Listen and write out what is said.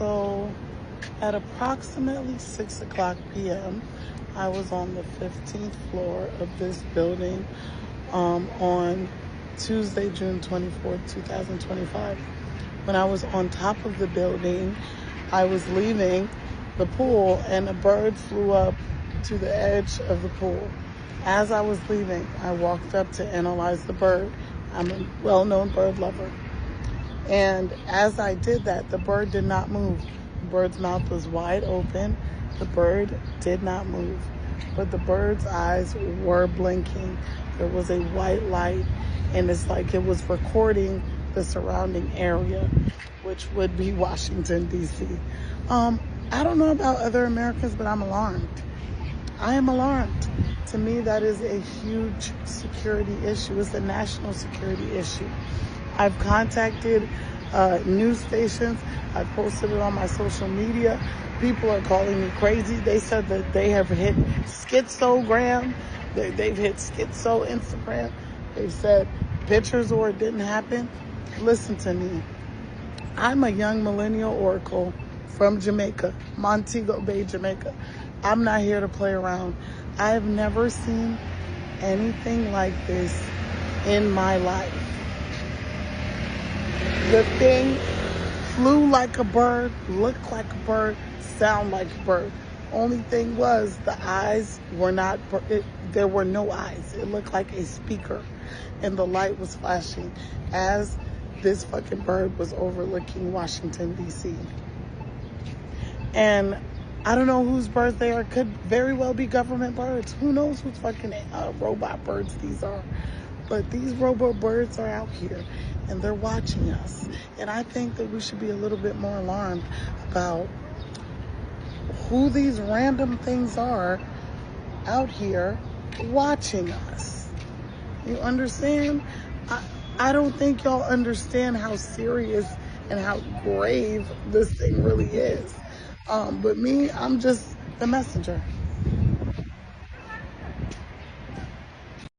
So at approximately 6 o'clock p.m., I was on the 15th floor of this building on Tuesday, June 24th, 2025. When I was on top of the building, I was leaving the pool and a bird flew up to the edge of the pool. As I was leaving, I walked up to analyze the bird. I'm a well-known bird lover. And as I did that, the bird did not move. The bird's mouth was wide open. The bird did not move, but the bird's eyes were blinking. There was a white light, and it's like it was recording the surrounding area, which would be Washington, D.C. I don't know about other Americans, but I'm alarmed. I am alarmed. To me, that is a huge security issue. It's a national security issue. I've contacted news stations. I've posted it on my social media. People are calling me crazy. They said that they have hit schizogram. They've hit schizo Instagram. They've said pictures or it didn't happen. Listen to me. I'm a young millennial oracle from Jamaica, Montego Bay, Jamaica. I'm not here to play around. I have never seen anything like this in my life. The thing flew like a bird, looked like a bird, sound like a bird. Only thing was the eyes were not, there were no eyes. It looked like a speaker, and the light was flashing as this fucking bird was overlooking Washington, D.C. And I don't know whose birds they are. Could very well be government birds. Who knows whose fucking robot birds these are. But these robot birds are out here and they're watching us. And I think that we should be a little bit more alarmed about who these random things are out here watching us. You understand? I don't think y'all understand how serious and how grave this thing really is. But me, I'm just the messenger.